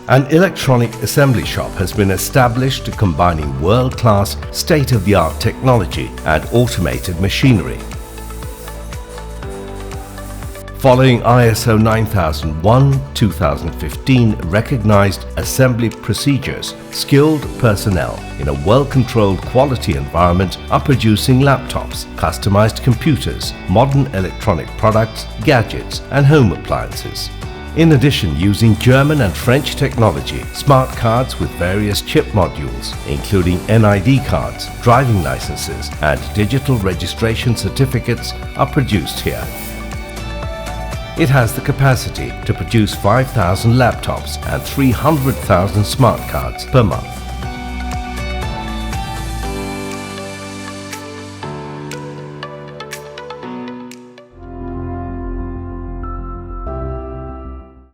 An electronic assembly shop has been established combining world-class, state-of-the-art technology and automated machinery. Following ISO 9001-2015 recognized assembly procedures, skilled personnel in a well-controlled quality environment are producing laptops, customized computers, modern electronic products, gadgets and home appliances. In addition, using German and French technology, smart cards with various chip modules, including NID cards, driving licenses and digital registration certificates are produced here. It has the capacity to produce 5,000 laptops and 300,000 smart cards per month.